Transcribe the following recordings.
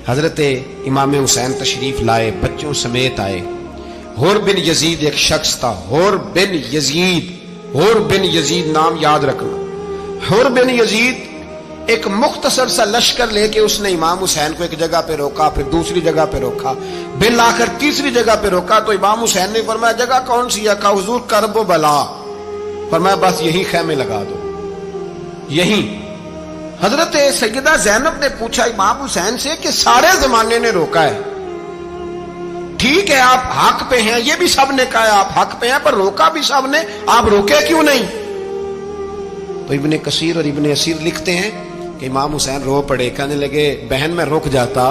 حضرت امام حسین تشریف لائے، بچوں سمیت آئے۔ حور بن یزید ایک شخص تھا، حور بن یزید، حور بن یزید نام یاد رکھنا۔ حور بن یزید ایک مختصر سا لشکر لے کے اس نے امام حسین کو ایک جگہ پہ روکا، پھر دوسری جگہ پہ روکا، بالآخر تیسری جگہ پہ روکا تو امام حسین نے فرمایا جگہ کون سی ہے؟ کہا حضور کرب و بلا۔ فرمایا بس یہی خیمے لگا دو، یہی۔ حضرت سیدہ زینب نے پوچھا امام حسین سے کہ سارے زمانے نے روکا ہے، ٹھیک ہے آپ حق پہ ہیں، یہ بھی سب نے کہا ہے آپ حق پہ ہیں، پر روکا بھی سب نے، آپ روکے کیوں نہیں؟ تو ابن کثیر اور ابن اسیر لکھتے ہیں کہ امام حسین رو پڑے، کہنے لگے بہن میں رک جاتا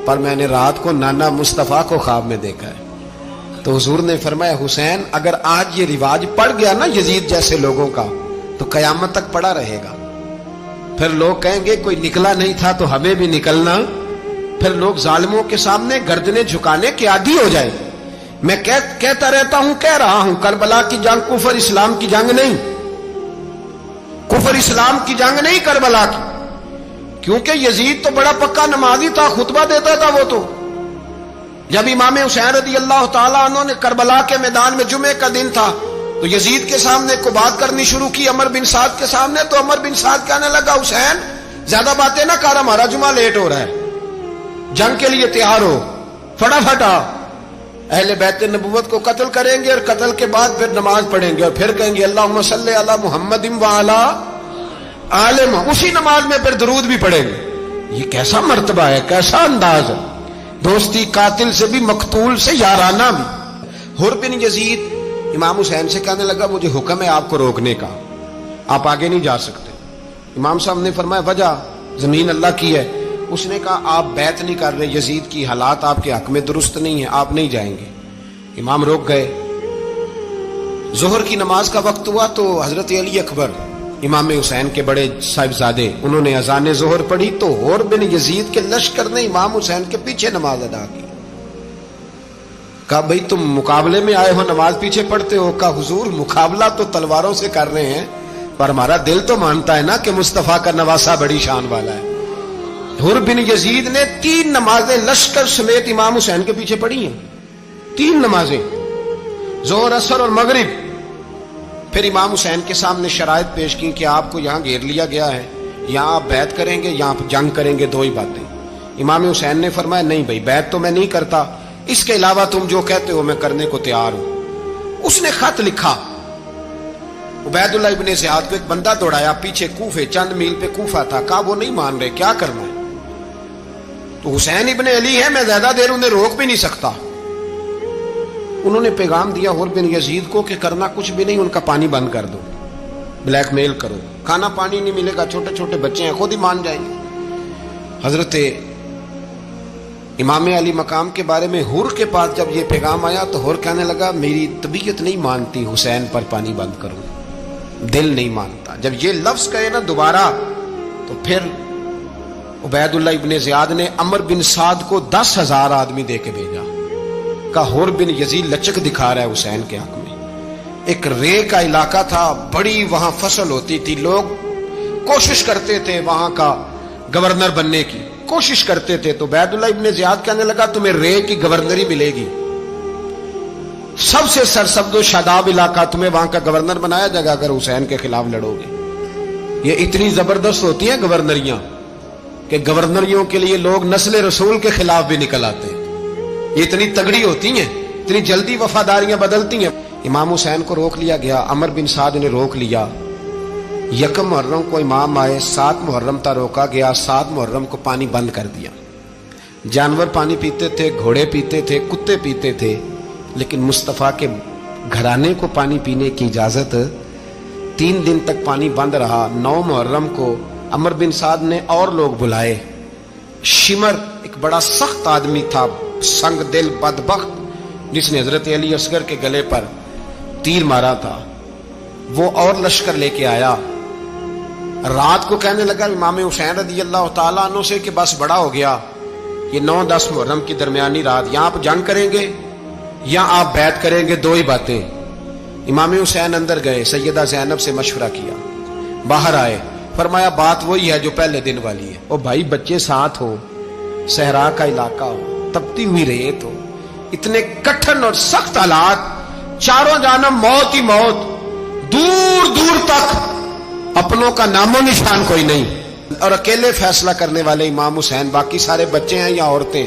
پر میں نے رات کو نانا مصطفیٰ کو خواب میں دیکھا ہے۔ تو حضور نے فرمایا حسین اگر آج یہ رواج پڑ گیا نا یزید جیسے لوگوں کا تو قیامت تک پڑا رہے گا، پھر لوگ کہیں گے کوئی نکلا نہیں تھا تو ہمیں بھی نکلنا، پھر لوگ ظالموں کے سامنے گردنیں جھکانے کے عادی ہو جائے۔ میں کہتا رہتا ہوں، کہہ رہا ہوں، کربلا کی جنگ کفر اسلام کی جنگ نہیں، کفر اسلام کی جنگ نہیں کربلا کی، کیونکہ یزید تو بڑا پکا نمازی تھا، خطبہ دیتا تھا وہ تو۔ جب امام حسین رضی اللہ تعالیٰ عنہ نے کربلا کے میدان میں جمعے کا دن تھا تو یزید کے سامنے کو بات کرنی شروع کی، عمر بن سعد کے سامنے، تو عمر بن سعد کہنے لگا حسین زیادہ باتیں نہ کر، ہمارا جمعہ لیٹ ہو رہا ہے، جنگ کے لیے تیار ہو، فٹافٹ آ۔ اہل بیت نبوت کو قتل کریں گے اور قتل کے بعد پھر نماز پڑھیں گے اور پھر کہیں گے اللہم صلی علی محمد وعلی آل محمد، اسی نماز میں پھر درود بھی پڑھیں گے۔ یہ کیسا مرتبہ ہے، کیسا انداز ہے، دوستی قاتل سے بھی مقتول سے یارانہ بھی۔ حور بن یزید امام حسین سے کہنے لگا مجھے حکم ہے آپ کو روکنے کا، آپ آگے نہیں جا سکتے۔ امام صاحب نے فرمایا وجہ؟ زمین اللہ کی ہے۔ اس نے کہا آپ بیعت نہیں کر رہے، یزید کی حالات آپ کے حق میں درست نہیں ہیں، آپ نہیں جائیں گے۔ امام روک گئے۔ ظہر کی نماز کا وقت ہوا تو حضرت علی اکبر امام حسین کے بڑے صاحبزادے انہوں نے اذان ظہر پڑھی تو حور بن یزید کے لشکر نے امام حسین کے پیچھے نماز ادا کی۔ کہا بھئی تم مقابلے میں آئے ہو، نماز پیچھے پڑھتے ہو؟ کہا حضور مقابلہ تو تلواروں سے کر رہے ہیں پر ہمارا دل تو مانتا ہے نا کہ مصطفیٰ کا نواسہ بڑی شان والا ہے۔ حور بن یزید نے 3 نمازیں لشکر سمیت امام حسین کے پیچھے پڑھی ہیں، 3 نمازیں، ظہر اثر اور مغرب۔ پھر امام حسین کے سامنے شرائط پیش کی کہ آپ کو یہاں گھیر لیا گیا ہے، یہاں آپ بیعت کریں گے، یہاں جنگ کریں گے، 2 ہی باتیں۔ امام حسین نے فرمایا نہیں بھائی بیعت تو میں نہیں کرتا، اس کے علاوہ تم جو کہتے ہو میں کرنے کو تیار ہوں۔ اس نے خط لکھا، عبید اللہ ابن زیاد کو ایک بندہ دوڑایا پیچھے، کوفے چند میل پہ کوفہ تھا، کہا وہ نہیں مان رہے، کیا کرنا ہے؟ تو حسین ابن علی ہے، میں زیادہ دیر انہیں روک بھی نہیں سکتا۔ انہوں نے پیغام دیا حور بن یزید کو کہ کرنا کچھ بھی نہیں، ان کا پانی بند کر دو، بلیک میل کرو، کھانا پانی نہیں ملے گا، چھوٹے چھوٹے بچے ہیں، خود ہی مان جائیں گے۔ حضرت امام علی مقام کے بارے میں حور کے پاس جب یہ پیغام آیا تو حور کہنے لگا میری طبیعت نہیں مانتی حسین پر پانی بند کروں، دل نہیں مانتا۔ جب یہ لفظ کہے نا دوبارہ تو پھر عبید اللہ ابن زیاد نے عمر بن سعد کو 10,000 آدمی دے کے بھیجا، کہا حور بن یزید لچک دکھا رہا ہے حسین کے حق میں۔ ایک رے کا علاقہ تھا، بڑی وہاں فصل ہوتی تھی، لوگ کوشش کرتے تھے وہاں کا گورنر بننے کی، کوشش کرتے تھے۔ تو عبید اللہ ابن زیاد کہنے لگا تمہیں رے کی گورنری ملے گی، سب سے سرسبز و شاداب علاقہ، تمہیں وہاں کا گورنر بنایا جائے گا اگر حسین کے خلاف لڑو گے۔ یہ اتنی زبردست ہوتی ہیں گورنریاں کہ گورنریوں کے لیے لوگ نسل رسول کے خلاف بھی نکل آتے ہیں، یہ اتنی تگڑی ہوتی ہیں، اتنی جلدی وفاداریاں بدلتی ہیں۔ امام حسین کو روک لیا گیا، عمر بن سعد نے روک لیا۔ 1 محرم کو امام آئے، 7 محرم تا روکا گیا، 7 محرم کو پانی بند کر دیا۔ جانور پانی پیتے تھے، گھوڑے پیتے تھے، کتے پیتے تھے، لیکن مصطفیٰ کے گھرانے کو پانی پینے کی اجازت 3 دن تک پانی بند رہا۔ 9 محرم کو عمر بن سعد نے اور لوگ بلائے۔ شمر ایک بڑا سخت آدمی تھا، سنگ دل بدبخت، جس نے حضرت علی اصغر کے گلے پر تیر مارا تھا، وہ اور لشکر لے کے آیا۔ رات کو کہنے لگا امام حسین رضی اللہ تعالیٰ عنہ سے کہ بس بڑا ہو گیا، یہ 9-10 محرم کی درمیانی رات، یا آپ جنگ کریں گے یا آپ بیعت کریں گے، 2 ہی باتیں۔ امام حسین اندر گئے، سیدہ زینب سے مشورہ کیا، باہر آئے، فرمایا بات وہی ہے جو پہلے دن والی ہے۔ او بھائی بچے ساتھ ہو، صحرا کا علاقہ ہو، تپتی ہوئی ریت ہو، اتنے کٹھن اور سخت حالات، چاروں جانب موت ہی موت، دور دور تک اپنوں کا نام و نشان کوئی نہیں، اور اکیلے فیصلہ کرنے والے امام حسین، باقی سارے بچے ہیں یا عورتیں؟